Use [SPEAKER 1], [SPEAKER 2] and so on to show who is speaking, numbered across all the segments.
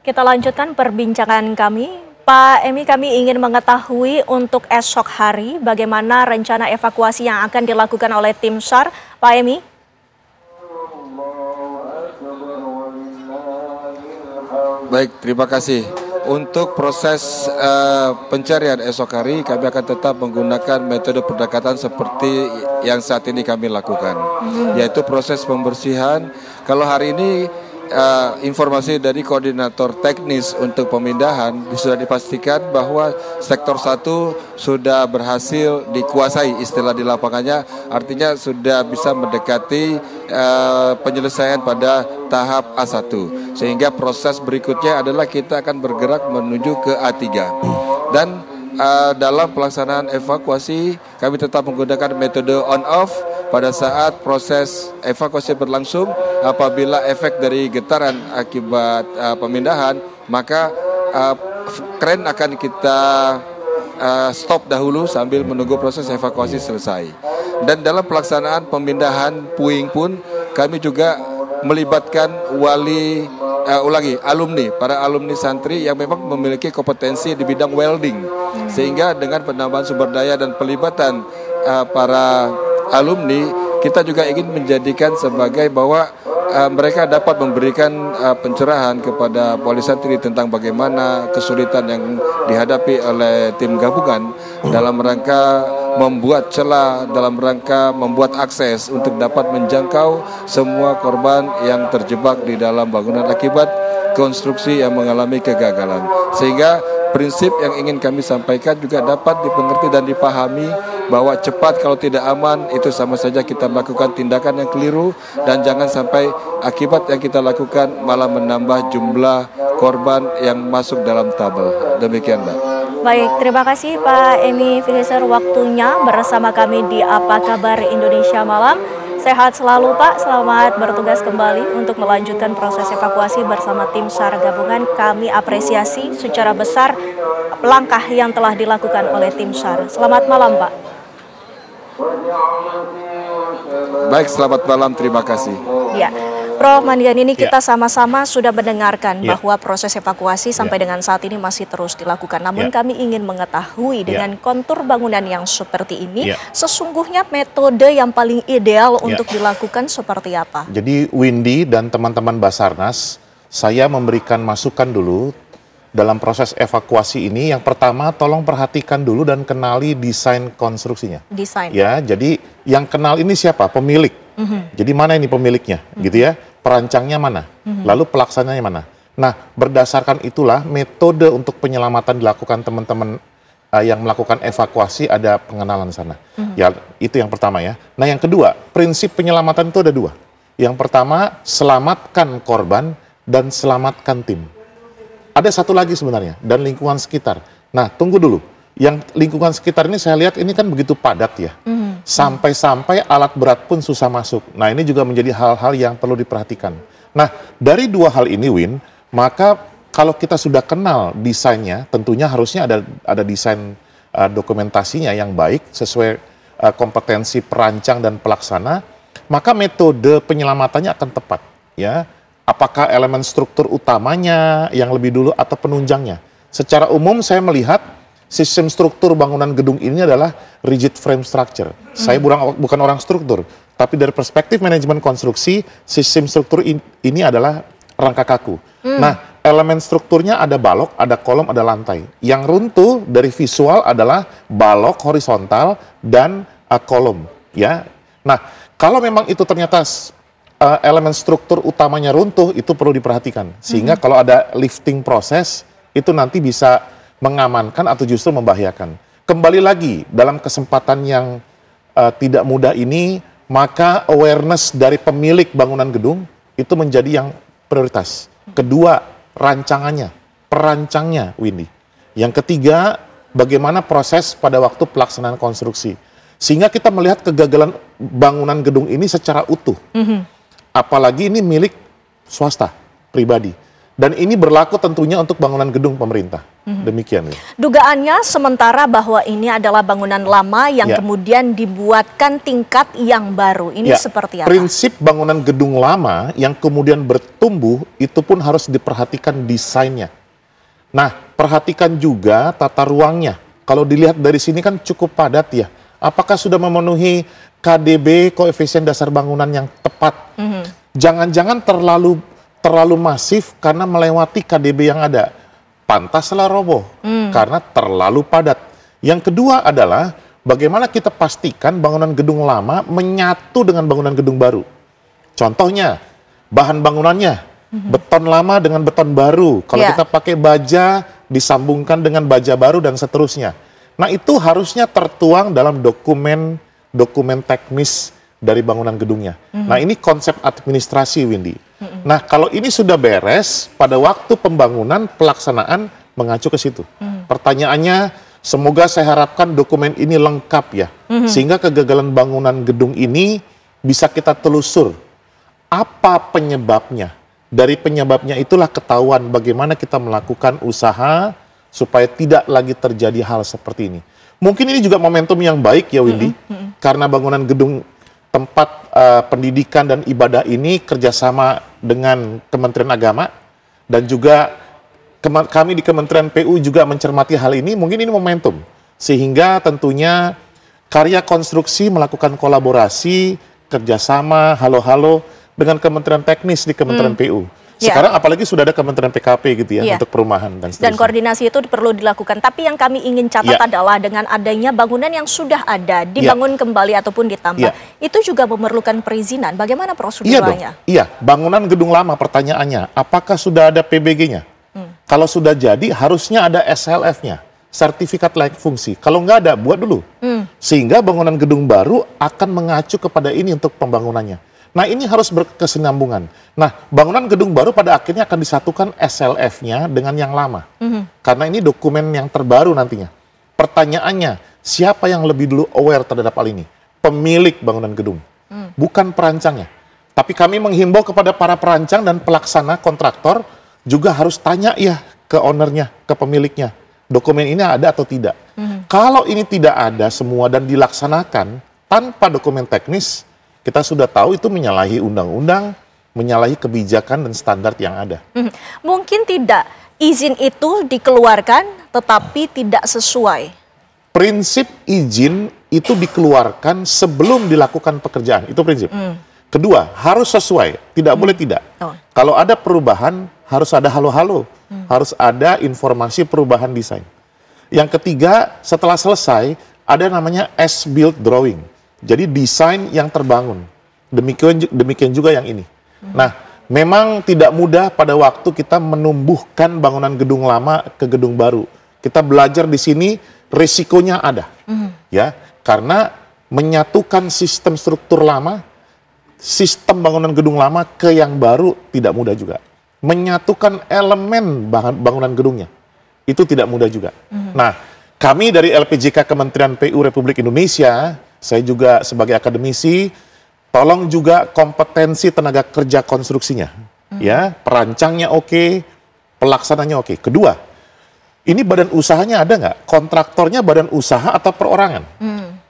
[SPEAKER 1] Kita lanjutkan perbincangan kami. Pak Emi, kami ingin mengetahui untuk esok hari bagaimana rencana evakuasi yang akan dilakukan oleh tim SAR. Pak Emi.
[SPEAKER 2] Baik, terima kasih. Untuk proses pencarian esok hari, kami akan tetap menggunakan metode pendekatan seperti yang saat ini kami lakukan, yaitu proses pembersihan. Kalau hari ini informasi dari koordinator teknis untuk pemindahan sudah dipastikan bahwa sektor 1 sudah berhasil dikuasai, istilah di lapangannya, artinya sudah bisa mendekati penyelesaian pada tahap A1, sehingga proses berikutnya adalah kita akan bergerak menuju ke A3. Dan dalam pelaksanaan evakuasi kami tetap menggunakan metode on-off pada saat proses evakuasi berlangsung. Apabila efek dari getaran akibat pemindahan, maka kren akan kita stop dahulu sambil menunggu proses evakuasi selesai. Dan dalam pelaksanaan pemindahan puing pun kami juga melibatkan para alumni santri yang memang memiliki kompetensi di bidang welding, sehingga dengan penambahan sumber daya dan pelibatan para alumni, kita juga ingin menjadikan sebagai bahwa mereka dapat memberikan pencerahan kepada wali santri tentang bagaimana kesulitan yang dihadapi oleh tim gabungan dalam rangka membuat celah, dalam rangka membuat akses untuk dapat menjangkau semua korban yang terjebak di dalam bangunan akibat konstruksi yang mengalami kegagalan. Sehingga prinsip yang ingin kami sampaikan juga dapat dipengerti dan dipahami bahwa cepat kalau tidak aman itu sama saja kita melakukan tindakan yang keliru, dan jangan sampai akibat yang kita lakukan malah menambah jumlah korban yang masuk dalam tabel. Demikian, Mbak.
[SPEAKER 1] Baik, terima kasih Pak Emi Filisar waktunya bersama kami di Apa Kabar Indonesia Malam. Sehat selalu Pak, selamat bertugas kembali untuk melanjutkan proses evakuasi bersama tim SAR gabungan. Kami apresiasi secara besar langkah yang telah dilakukan oleh tim SAR. Selamat malam Pak.
[SPEAKER 2] Baik, selamat malam, terima kasih.
[SPEAKER 1] Ya, Prof. Mandian, ini kita sama-sama sudah mendengarkan bahwa proses evakuasi sampai dengan saat ini masih terus dilakukan. Namun kami ingin mengetahui dengan kontur bangunan yang seperti ini, sesungguhnya metode yang paling ideal untuk dilakukan seperti apa?
[SPEAKER 3] Jadi Windy dan teman-teman Basarnas, saya memberikan masukan dulu dalam proses evakuasi ini. Yang pertama, tolong perhatikan dulu dan kenali desain konstruksinya.
[SPEAKER 1] Desain.
[SPEAKER 3] Ya, jadi yang kenal ini siapa? Pemilik. Jadi mana ini pemiliknya, gitu ya? Perancangnya mana? Lalu pelaksananya mana? Nah, berdasarkan itulah metode untuk penyelamatan dilakukan teman-teman yang melakukan evakuasi, ada pengenalan sana. Ya, itu yang pertama ya. Nah, yang kedua, prinsip penyelamatan itu ada dua. Yang pertama, selamatkan korban dan selamatkan tim. Ada satu lagi sebenarnya, dan lingkungan sekitar. Nah, tunggu dulu. Yang lingkungan sekitar ini saya lihat ini kan begitu padat ya. Sampai-sampai alat berat pun susah masuk. Nah, ini juga menjadi hal-hal yang perlu diperhatikan. Nah, dari dua hal ini, Win, maka kalau kita sudah kenal desainnya, tentunya harusnya ada desain dokumentasinya yang baik, sesuai kompetensi perancang dan pelaksana, maka metode penyelamatannya akan tepat. Ya, apakah elemen struktur utamanya yang lebih dulu atau penunjangnya? Secara umum saya melihat sistem struktur bangunan gedung ini adalah rigid frame structure. Saya bukan orang struktur, tapi dari perspektif manajemen konstruksi, sistem struktur ini adalah rangka kaku. Nah, elemen strukturnya ada balok, ada kolom, ada lantai. Yang runtuh dari visual adalah balok horizontal dan kolom. Ya. Nah, kalau memang itu ternyata elemen struktur utamanya runtuh, itu perlu diperhatikan. Sehingga kalau ada lifting proses, itu nanti bisa mengamankan atau justru membahayakan. Kembali lagi, dalam kesempatan yang tidak mudah ini, maka awareness dari pemilik bangunan gedung itu menjadi yang prioritas. Kedua, rancangannya, perancangnya, Windy. Yang ketiga, bagaimana proses pada waktu pelaksanaan konstruksi. Sehingga kita melihat kegagalan bangunan gedung ini secara utuh. Apalagi ini milik swasta, pribadi. Dan ini berlaku tentunya untuk bangunan gedung pemerintah. Demikian. Ya.
[SPEAKER 1] Dugaannya sementara bahwa ini adalah bangunan lama yang kemudian dibuatkan tingkat yang baru. Ini seperti apa?
[SPEAKER 3] Prinsip bangunan gedung lama yang kemudian bertumbuh itu pun harus diperhatikan desainnya. Nah, perhatikan juga tata ruangnya. Kalau dilihat dari sini kan cukup padat ya. Apakah sudah memenuhi KDB, koefisien dasar bangunan yang tepat? Jangan-jangan terlalu masif karena melewati KDB yang ada. Pantaslah roboh karena terlalu padat. Yang kedua adalah bagaimana kita pastikan bangunan gedung lama menyatu dengan bangunan gedung baru. Contohnya, bahan bangunannya, beton lama dengan beton baru. Kalau kita pakai baja, disambungkan dengan baja baru dan seterusnya. Nah, itu harusnya tertuang dalam dokumen teknis dari bangunan gedungnya. Nah, ini konsep administrasi, Windy. Nah, kalau ini sudah beres, pada waktu pembangunan, pelaksanaan mengacu ke situ. Pertanyaannya, semoga saya harapkan dokumen ini lengkap ya, sehingga kegagalan bangunan gedung ini bisa kita telusur. Apa penyebabnya? Dari penyebabnya itulah ketahuan bagaimana kita melakukan usaha supaya tidak lagi terjadi hal seperti ini. Mungkin ini juga momentum yang baik ya, Windy, karena bangunan gedung tempat pendidikan dan ibadah ini kerjasama dengan Kementerian Agama dan juga kami di Kementerian PU juga mencermati hal ini. Mungkin ini momentum sehingga tentunya karya konstruksi melakukan kolaborasi kerjasama halo-halo dengan Kementerian Teknis di Kementerian PU. Sekarang apalagi sudah ada Kementerian PKP gitu ya untuk perumahan dan seterusnya.
[SPEAKER 1] Dan koordinasi itu perlu dilakukan. Tapi yang kami ingin catat adalah dengan adanya bangunan yang sudah ada, dibangun kembali ataupun ditambah, itu juga memerlukan perizinan. Bagaimana prosedurnya?
[SPEAKER 3] Iya, bangunan gedung lama pertanyaannya, apakah sudah ada PBG-nya? Kalau sudah jadi, harusnya ada SLF-nya, sertifikat layak fungsi. Kalau nggak ada, buat dulu. Sehingga bangunan gedung baru akan mengacu kepada ini untuk pembangunannya. Nah, ini harus berkesinambungan. Nah, bangunan gedung baru pada akhirnya akan disatukan SLF-nya dengan yang lama. Karena ini dokumen yang terbaru nantinya. Pertanyaannya, siapa yang lebih dulu aware terhadap hal ini? Pemilik bangunan gedung, bukan perancangnya. Tapi kami menghimbau kepada para perancang dan pelaksana kontraktor juga harus tanya ya ke ownernya, ke pemiliknya. Dokumen ini ada atau tidak? Kalau ini tidak ada semua dan dilaksanakan tanpa dokumen teknis, kita sudah tahu itu menyalahi undang-undang, menyalahi kebijakan dan standar yang ada.
[SPEAKER 1] Mungkin tidak izin itu dikeluarkan tetapi tidak sesuai.
[SPEAKER 3] Prinsip izin itu dikeluarkan sebelum dilakukan pekerjaan, itu prinsip. Kedua, harus sesuai, tidak boleh tidak. Kalau ada perubahan, harus ada halo-halo, harus ada informasi perubahan desain. Yang ketiga, setelah selesai, ada namanya as-built drawing. Jadi desain yang terbangun. Demikian juga yang ini. Nah, memang tidak mudah pada waktu kita menumbuhkan bangunan gedung lama ke gedung baru. Kita belajar di sini, risikonya ada. Ya, karena menyatukan sistem struktur lama, sistem bangunan gedung lama ke yang baru tidak mudah juga. Menyatukan elemen bangunan gedungnya, itu tidak mudah juga. Nah, kami dari LPJK Kementerian PU Republik Indonesia, saya juga sebagai akademisi, tolong juga kompetensi tenaga kerja konstruksinya. Ya, perancangnya oke, pelaksananya oke. Kedua, ini badan usahanya ada nggak? Kontraktornya badan usaha atau perorangan?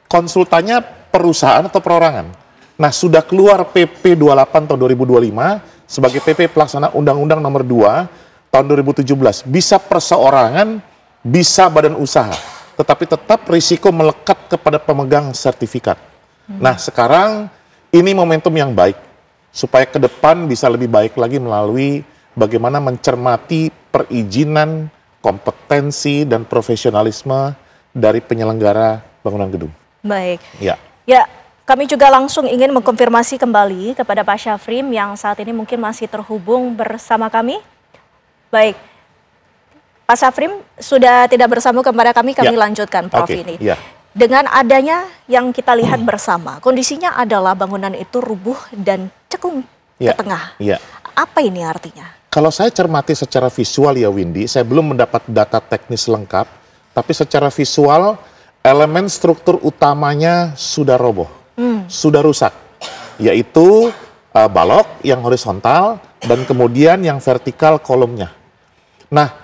[SPEAKER 3] Konsultannya perusahaan atau perorangan? Nah, sudah keluar PP 28 tahun 2025 sebagai PP pelaksana Undang-Undang Nomor 2 tahun 2017. Bisa perseorangan, bisa badan usaha. Tetapi tetap risiko melekat kepada pemegang sertifikat. Nah, sekarang ini momentum yang baik supaya ke depan bisa lebih baik lagi melalui bagaimana mencermati perizinan, kompetensi dan profesionalisme dari penyelenggara bangunan gedung.
[SPEAKER 1] Baik.
[SPEAKER 3] Ya.
[SPEAKER 1] Kami juga langsung ingin mengkonfirmasi kembali kepada Pak Syafrim yang saat ini mungkin masih terhubung bersama kami. Baik. Pak Syafrim sudah tidak bersama kepada kami lanjutkan Prof ini. Dengan adanya yang kita lihat bersama, kondisinya adalah bangunan itu rubuh dan cekung ke tengah. Apa ini artinya?
[SPEAKER 3] Kalau saya cermati secara visual ya Windy, saya belum mendapat data teknis lengkap, tapi secara visual elemen struktur utamanya sudah roboh, sudah rusak, yaitu balok yang horizontal dan kemudian yang vertikal kolomnya. Nah,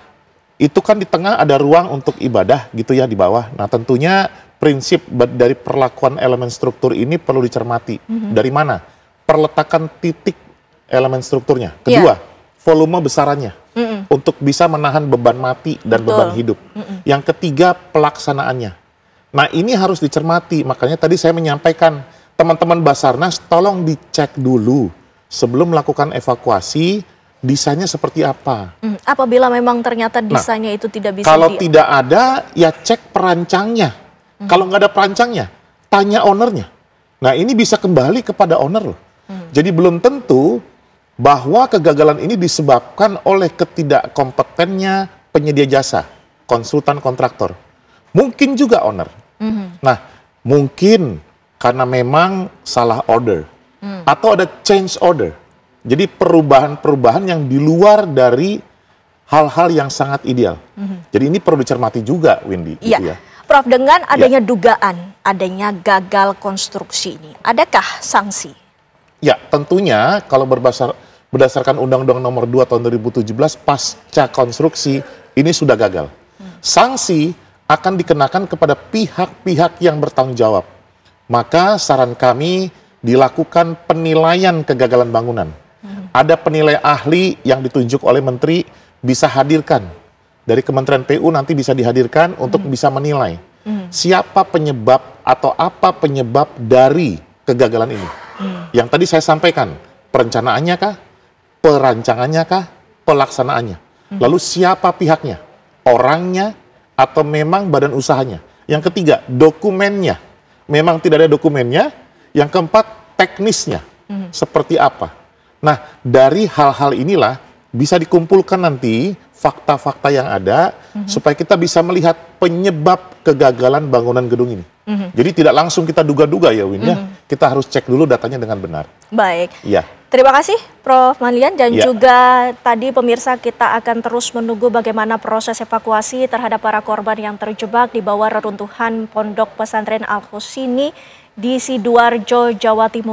[SPEAKER 3] itu kan di tengah ada ruang untuk ibadah gitu ya di bawah. Nah, tentunya prinsip dari perlakuan elemen struktur ini perlu dicermati. Dari mana? Perletakan titik elemen strukturnya. Kedua, volume besarannya untuk bisa menahan beban mati dan beban hidup. Yang ketiga, pelaksanaannya. Nah, ini harus dicermati. Makanya tadi saya menyampaikan, teman-teman Basarnas tolong dicek dulu sebelum melakukan evakuasi, desainnya seperti apa.
[SPEAKER 1] Apabila memang ternyata desainnya itu tidak bisa
[SPEAKER 3] kalau tidak ada, ya cek perancangnya. Kalau nggak ada perancangnya, tanya ownernya. Nah, ini bisa kembali kepada owner loh. Jadi belum tentu bahwa kegagalan ini disebabkan oleh ketidakkompetennya penyedia jasa, konsultan kontraktor. Mungkin juga owner. Nah, mungkin karena memang salah order. Atau ada change order. Jadi perubahan-perubahan yang di luar dari hal-hal yang sangat ideal. Jadi ini perlu dicermati juga, Windy.
[SPEAKER 1] Iya,
[SPEAKER 3] gitu ya.
[SPEAKER 1] Prof, dengan adanya dugaan adanya gagal konstruksi ini, adakah sanksi?
[SPEAKER 3] Ya, tentunya kalau berdasarkan Undang-Undang Nomor 2 Tahun 2017 pasca konstruksi ini sudah gagal. Sanksi akan dikenakan kepada pihak-pihak yang bertanggung jawab. Maka saran kami dilakukan penilaian kegagalan bangunan. Ada penilai ahli yang ditunjuk oleh menteri, bisa hadirkan. Dari Kementerian PU nanti bisa dihadirkan untuk bisa menilai siapa penyebab atau apa penyebab dari kegagalan ini. Yang tadi saya sampaikan, perencanaannya kah, perancangannya kah, pelaksanaannya. Lalu siapa pihaknya, orangnya, atau memang badan usahanya. Yang ketiga, dokumennya. Memang tidak ada dokumennya. Yang keempat, teknisnya. Seperti apa. Nah, dari hal-hal inilah bisa dikumpulkan nanti fakta-fakta yang ada supaya kita bisa melihat penyebab kegagalan bangunan gedung ini. Jadi tidak langsung kita duga-duga ya Win ya. Kita harus cek dulu datanya dengan benar.
[SPEAKER 1] Baik.
[SPEAKER 3] Ya.
[SPEAKER 1] Terima kasih Prof. Manlian dan juga tadi pemirsa kita akan terus menunggu bagaimana proses evakuasi terhadap para korban yang terjebak di bawah reruntuhan Pondok Pesantren Al Husini di Sidoarjo, Jawa Timur.